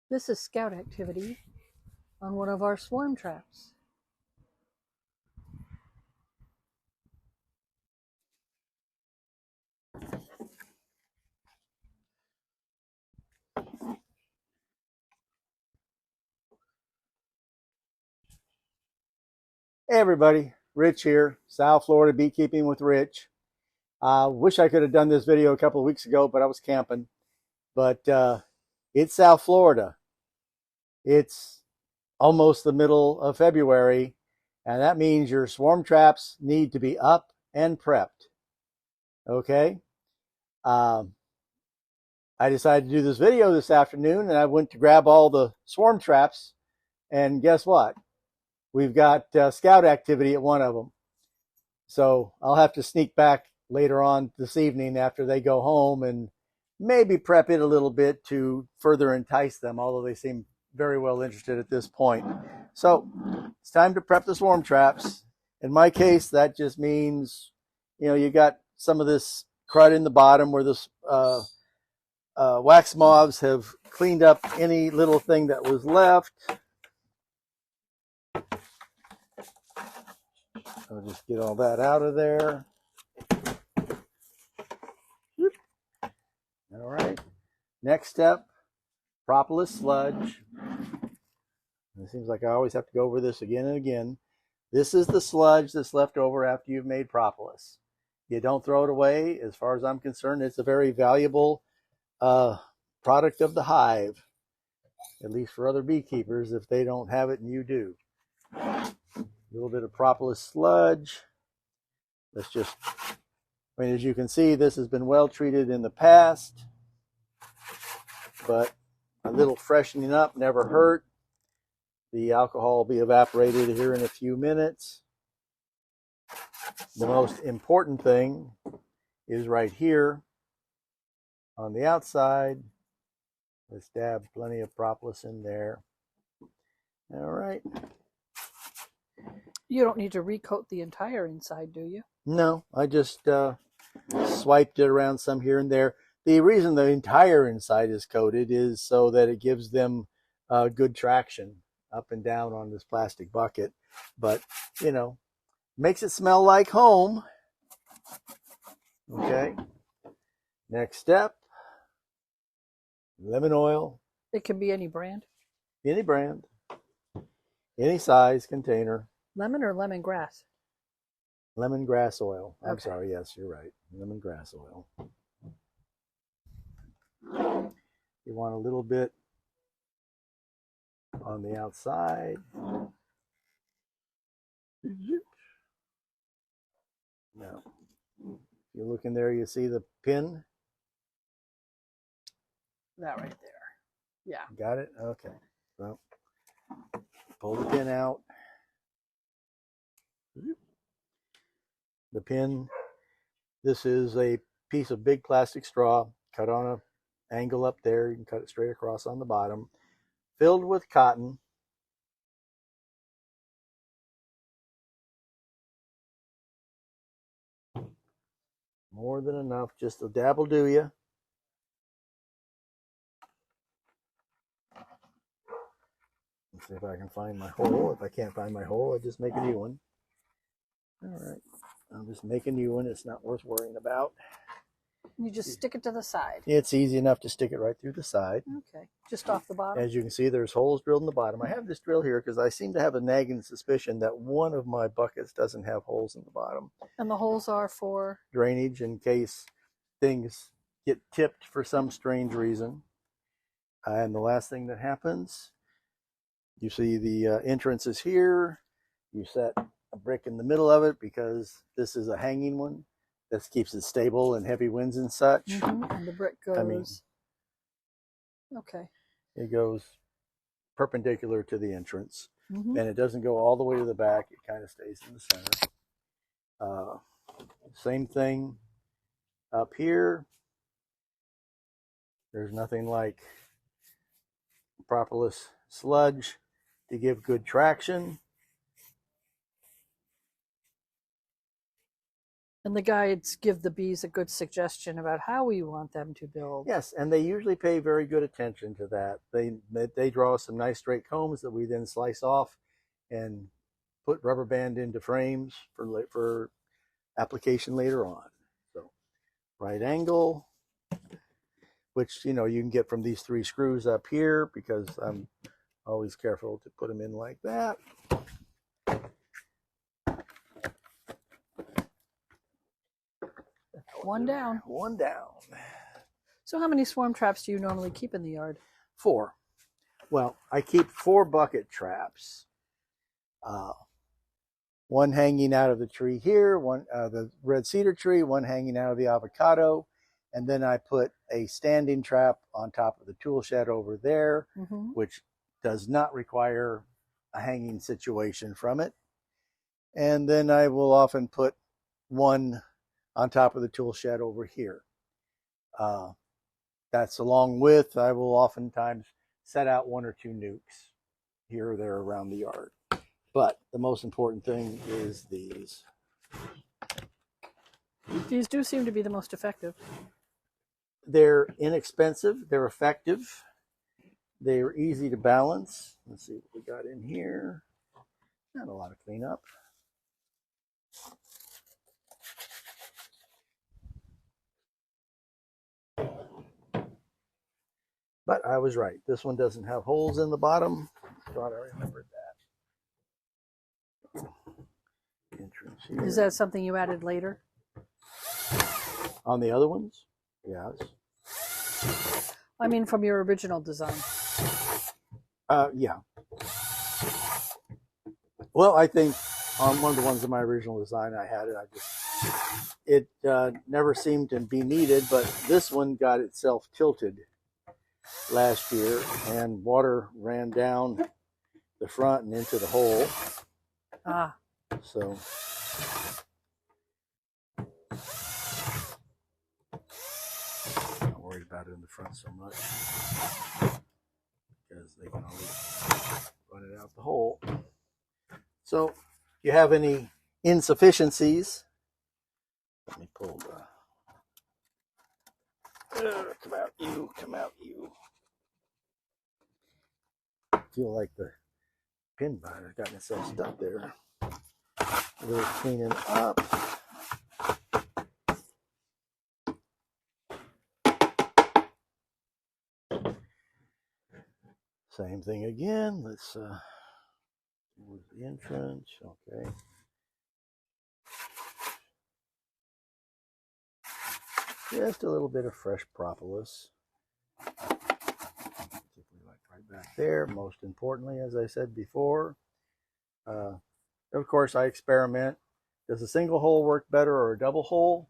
This is scout activity on one of our swarm traps. Hey everybody, Rich here, South Florida Beekeeping with Rich. Wish I could have done this video a couple of weeks ago, but I was camping. But it's South Florida. It's almost the middle of February, and that means your swarm traps need to be up and prepped. Okay? Um, I decided to do this video this afternoon, and I went to grab all the swarm traps, and guess what? We've got scout activity at one of them. So I'll have to sneak back later on this evening after they go home and maybe prep it a little bit to further entice them, although they seem very well interested at this point. So it's time to prep the swarm traps. In my case, that just means, you got some of this crud in the bottom where this wax moths have cleaned up any little thing that was left. I'll just get all that out of there. All right. Next step, propolis sludge. It seems like I always have to go over this again and again. This is the sludge that's left over after you've made propolis. You don't throw it away. As far as I'm concerned, it's a very valuable product of the hive, at least for other beekeepers if they don't have it and you do. A little bit of propolis sludge. Let's just, as you can see, this has been well treated in the past, but a little freshening up never hurt. The alcohol will be evaporated here in a few minutes. The most important thing is right here on the outside. Let's dab plenty of propolis in there. All right. You don't need to recoat the entire inside, do you? No, I just swiped it around some here and there. The reason the entire inside is coated is so that it gives them good traction up and down on this plastic bucket. But, makes it smell like home. Okay. Next step, lemon oil. It can be any brand. Any brand, any size container. Lemon or lemongrass? Lemongrass oil. I'm Okay. sorry. Yes, you're right. Lemongrass oil. You want a little bit on the outside. Now, if you look in there, you see the pin. That right there. Yeah. Got it? Okay. Well, pull the pin out. The pin, this is a piece of big plastic straw cut on an angle up there. You can cut it straight across on the bottom, filled with cotton. More than enough, just a dab will do you. Let's see if I can find my hole. If I can't find my hole, I just make a new one. All right, I'll just make a new one. It's not worth worrying about. You just stick it to the side. It's easy enough to stick it right through the side. Okay, just off the bottom. As you can see, there's holes drilled in the bottom. I have this drill here because I seem to have a nagging suspicion that one of my buckets doesn't have holes in the bottom. And the holes are for? Drainage, in case things get tipped for some strange reason. And the last thing that happens, you see the entrance is here. You set a brick in the middle of it because this is a hanging one. This keeps it stable in heavy winds and such. And the brick goes. Okay. It goes perpendicular to the entrance, and it doesn't go all the way to the back. It kind of stays in the center. Same thing up here. There's nothing like propolis sludge to give good traction. And the guides give the bees a good suggestion about how we want them to build. Yes, and they usually pay very good attention to that. They draw some nice straight combs that we then slice off and put rubber band into frames for application later on. So right angle, which you can get from these 3 screws up here, because I'm always careful to put them in like that. One down. One down. So how many swarm traps do you normally keep in the yard? 4. Well, I keep 4 bucket traps. One hanging out of the tree here, one the red cedar tree, one hanging out of the avocado, and then I put a standing trap on top of the tool shed over there, which does not require a hanging situation from it. And then I will often put one on top of the tool shed over here. That's along with, I will oftentimes set out 1 or 2 nukes here or there around the yard. But the most important thing is these. These do seem to be the most effective. They're inexpensive, they're effective, they're easy to balance. Let's see what we got in here. Not a lot of cleanup. But I was right. This one doesn't have holes in the bottom. Thought I remembered that. Entrance here. Is that something you added later? On the other ones? Yes. I mean, from your original design. Yeah. Well, I think on one of the ones in my original design I had it. It never seemed to be needed, but this one got itself tilted last year, and water ran down the front and into the hole. So not worried about it in the front so much, because they can always run it out the hole. So if you have any insufficiencies, let me pull the come out you. I feel like the pin biter has gotten itself stuck there. A little cleaning up. Same thing again. Let's move the entrance. Okay. Just a little bit of fresh propolis. Like right back there. Most importantly, as I said before, of course, I experiment. Does a single hole work better or a double hole?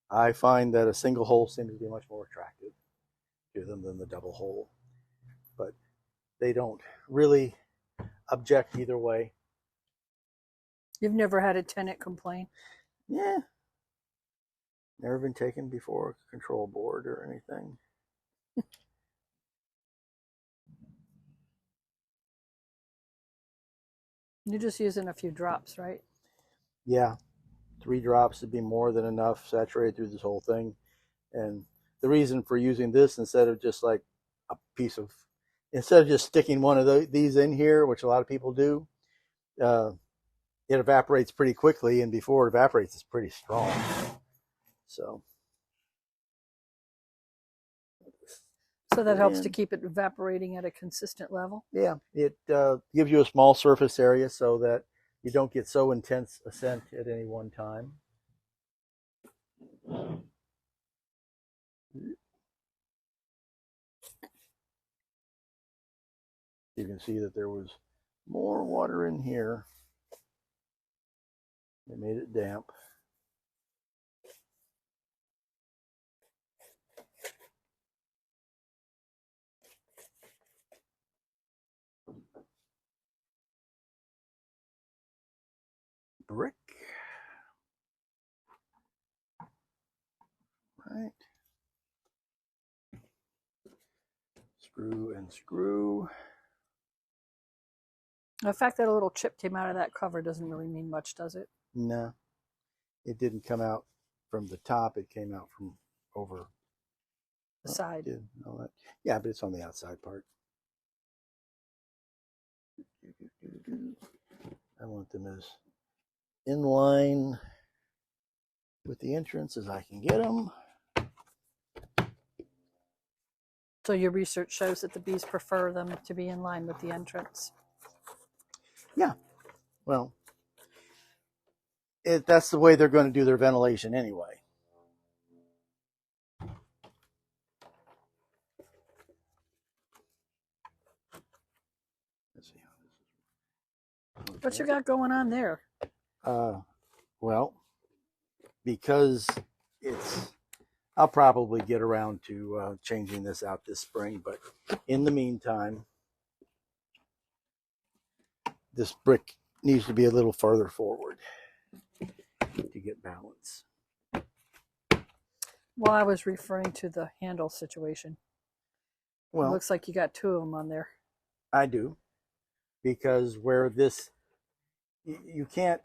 I find that a single hole seems to be much more attractive to them than the double hole. But they don't really object either way. You've never had a tenant complain? Yeah. Never been taken before a control board or anything. You're just using a few drops, right? Yeah. 3 drops would be more than enough, saturated through this whole thing. And the reason for using this instead of just like a piece of, instead of just sticking one of these in here, which a lot of people do, it evaporates pretty quickly, and before it evaporates, it's pretty strong. So that helps to keep it evaporating at a consistent level? Yeah, it gives you a small surface area so that you don't get so intense a scent at any one time. You can see that there was more water in here. It made it damp. Brick. Right. Screw and screw. The fact that a little chip came out of that cover doesn't really mean much, does it? No. it didn't come out from the top. It came out from over The side. all that. Yeah, but it's on the outside part. I want them as in line with the entrance as I can get them. So your research shows that the bees prefer them to be in line with the entrance. Yeah, well, that's the way they're going to do their ventilation anyway. Let's see how this is. What you got going on there? Well, because I'll probably get around to changing this out this spring, but in the meantime, this brick needs to be a little farther forward to get balance. Well, I was referring to the handle situation. Well, it looks like you got two of them on there. I do, because where this, you can't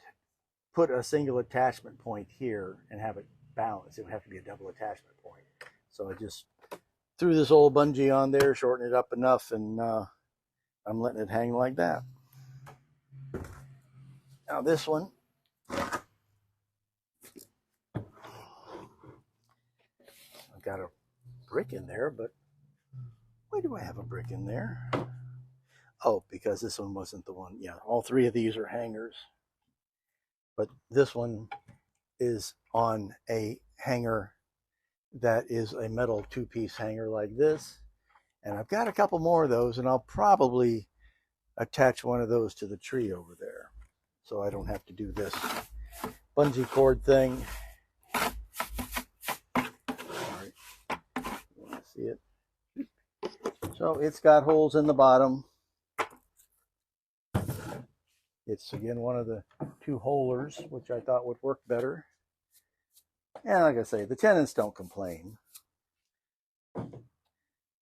put a single attachment point here and have it balance. It would have to be a double attachment point. So I just threw this old bungee on there, shortened it up enough, and I'm letting it hang like that. Now this one, I've got a brick in there, but why do I have a brick in there? Oh, because this one wasn't the one. Yeah, all three of these are hangers, but this one is on a hanger that is a metal two-piece hanger like this, and I've got a couple more of those, and I'll probably attach one of those to the tree over there so I don't have to do this bungee cord thing. All right, you want to see it? So it's got holes in the bottom. It's again one of the two holers, which I thought would work better. And like I say, the tenants don't complain,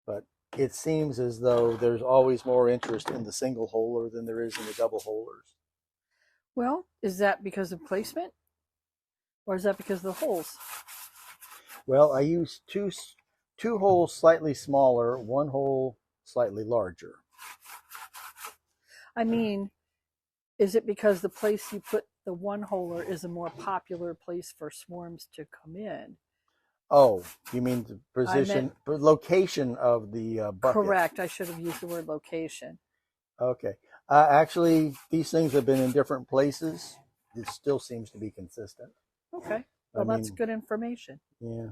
but it seems as though there's always more interest in the single holer than there is in the double holers. Well, is that because of placement, or is that because of the holes? Well, I used two holes slightly smaller, one hole slightly larger. I mean, is it because the place you put the one holer is a more popular place for swarms to come in? Oh, you mean the position, location of the bucket? Correct. I should have used the word location. Okay. Actually, these things have been in different places. It still seems to be consistent. Okay. Well, that's good information. Yeah.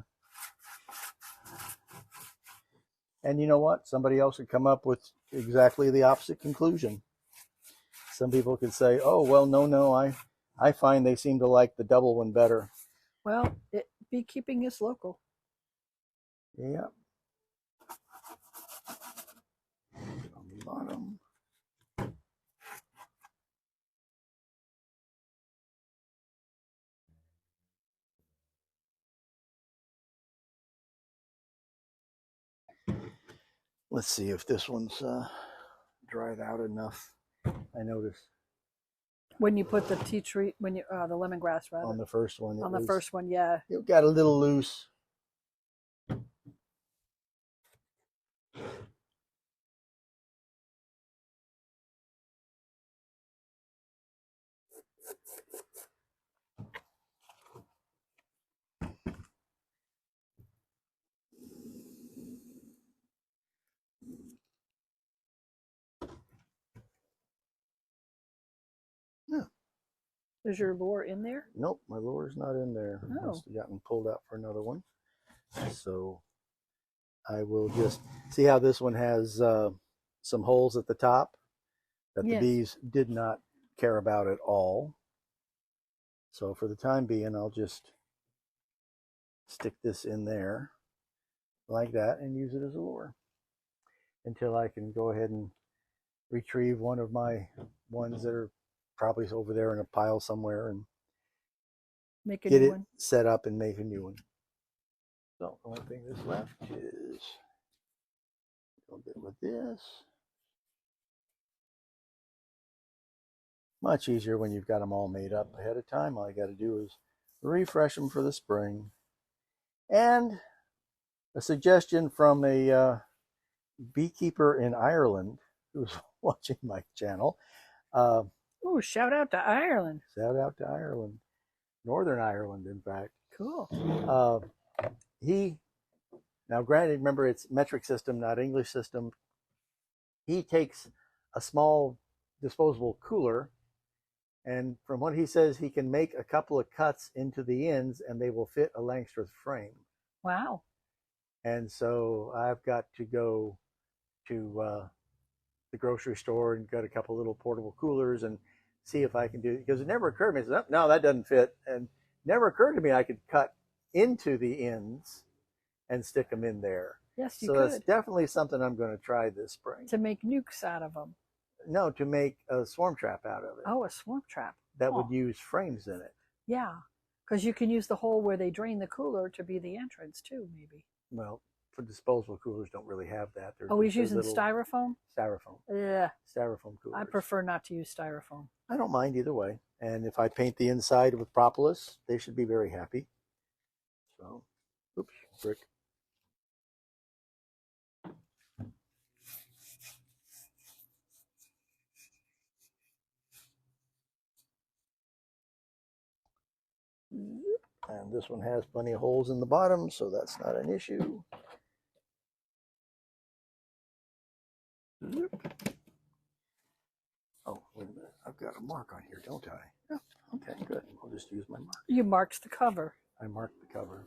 And you know what? Somebody else could come up with exactly the opposite conclusion. Some people could say, oh, well, no, I find they seem to like the double one better. Well, beekeeping is local. Yeah. On the bottom. Let's see if this one's dried out enough. I noticed when you put the tea tree, the lemongrass rather. On the first one. On the first one, yeah. It got a little loose. Yeah. Is your lure in there? Nope, my lure's not in there. Oh. Must have gotten pulled out for another one. So I will just see how this one has some holes at the top that the bees did not care about at all. So for the time being, I'll just stick this in there like that and use it as a lure until I can go ahead and retrieve one of my ones that are probably over there in a pile somewhere and get it set up and make a new one. So the only thing that's left is a little bit with this. Much easier when you've got them all made up ahead of time. All you got to do is refresh them for the spring. And a suggestion from a beekeeper in Ireland who's watching my channel. Ooh, shout out to Ireland. Shout out to Ireland. Northern Ireland, in fact. Cool. Now granted, remember it's metric system, not English system. He takes a small disposable cooler, and from what he says, he can make a couple of cuts into the ends and they will fit a Langstroth frame. Wow. And so I've got to go to the grocery store and get a couple little portable coolers and see if I can do it, because it never occurred to me. I said, oh, no, that doesn't fit. And never occurred to me I could cut into the ends and stick them in there. Yes, you so could. That's definitely something I'm going to try this spring. To make nukes out of them. No, to make a swarm trap out of it. Oh, a swarm trap. That would use frames in it. Yeah, because you can use the hole where they drain the cooler to be the entrance too, maybe. Well, for disposable coolers don't really have that. Oh, he's using styrofoam? Styrofoam. Yeah. Styrofoam coolers. I prefer not to use styrofoam. I don't mind either way. And if I paint the inside with propolis, they should be very happy. So, oops, brick. And this one has plenty of holes in the bottom, so that's not an issue. Oh, wait a minute. I've got a mark on here, don't I? Yeah. Okay, good. I'll just use my mark. You marked the cover. I marked the cover.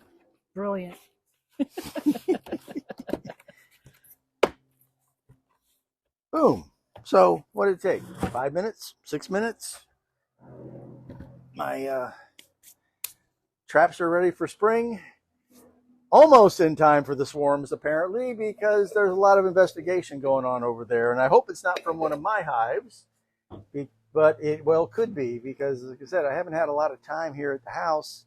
Brilliant. Boom. So what did it take? 5 minutes? 6 minutes? My traps are ready for spring. Almost in time for the swarms, apparently, because there's a lot of investigation going on over there. And I hope it's not from one of my hives, but it well could be, because, like I said, I haven't had a lot of time here at the house.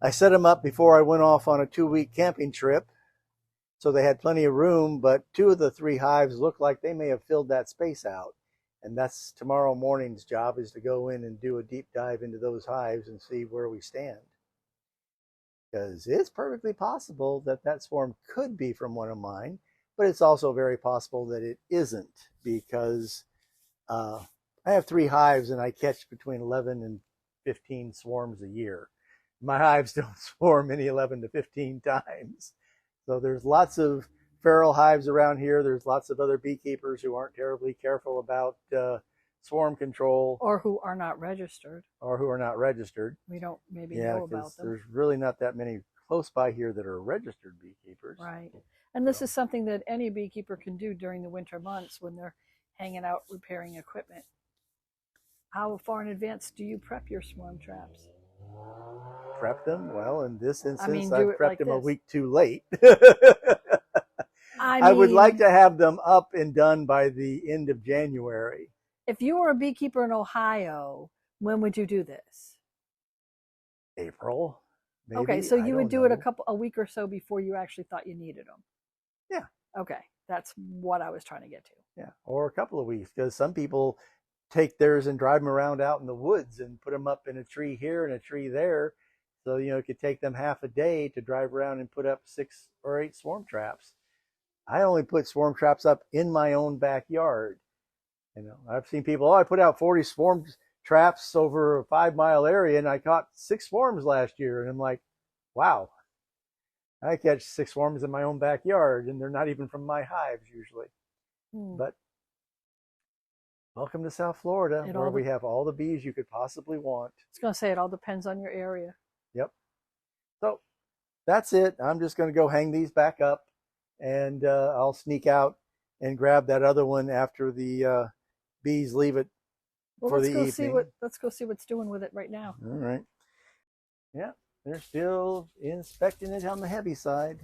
I set them up before I went off on a 2-week camping trip, so they had plenty of room, but 2 of the 3 hives look like they may have filled that space out. And that's tomorrow morning's job, is to go in and do a deep dive into those hives and see where we stand. Because it's perfectly possible that that swarm could be from one of mine, but it's also very possible that it isn't, because I have 3 hives and I catch between 11 and 15 swarms a year. My hives don't swarm any 11 to 15 times. So there's lots of feral hives around here. There's lots of other beekeepers who aren't terribly careful about swarm control. Or who are not registered. We don't maybe know about them. There's really not that many close by here that are registered beekeepers. Right. And this is something that any beekeeper can do during the winter months when they're hanging out repairing equipment. How far in advance do you prep your swarm traps? Prep them? Well, in this instance, I prepped like them this. a week too late. I would like to have them up and done by the end of January. If you were a beekeeper in Ohio, when would you do this? April, maybe. Okay, so you would do it a week or so before you actually thought you needed them. Yeah. Okay, that's what I was trying to get to. Yeah, or a couple of weeks, because some people take theirs and drive them around out in the woods and put them up in a tree here and a tree there. So, it could take them half a day to drive around and put up 6 or 8 swarm traps. I only put swarm traps up in my own backyard. I've seen people, I put out 40 swarm traps over a 5-mile area and I caught 6 swarms last year. And I'm like, wow, I catch 6 swarms in my own backyard, and they're not even from my hives usually. But welcome to South Florida, where we have all the bees you could possibly want. I was going to say, it all depends on your area. Yep. So that's it. I'm just going to go hang these back up, and I'll sneak out and grab that other one after the bees leave it for the evening. Let's go see what's doing with it right now. All right. Yeah, they're still inspecting it on the heavy side.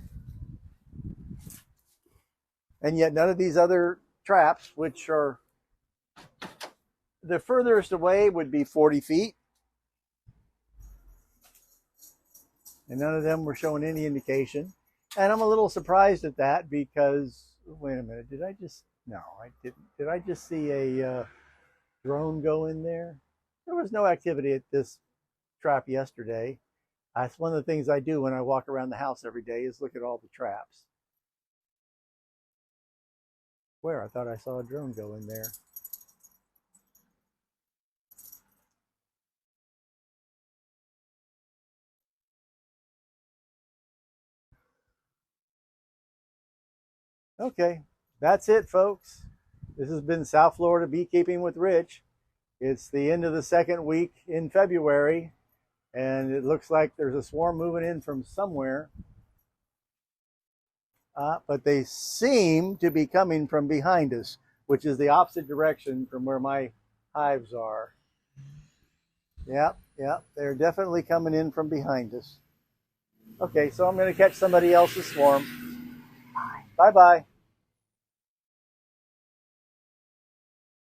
And yet none of these other traps, which are the furthest away, would be 40 feet. And none of them were showing any indication. And I'm a little surprised at that, because, wait a minute, no, I didn't. Did I just see a drone go in there? There was no activity at this trap yesterday. That's one of the things I do when I walk around the house every day is look at all the traps. Where? I thought I saw a drone go in there. Okay, that's it, folks. This has been South Florida Beekeeping with Rich. It's the end of the second week in February, and it looks like there's a swarm moving in from somewhere. But they seem to be coming from behind us, which is the opposite direction from where my hives are. Yep, they're definitely coming in from behind us. Okay, so I'm going to catch somebody else's swarm. Bye-bye.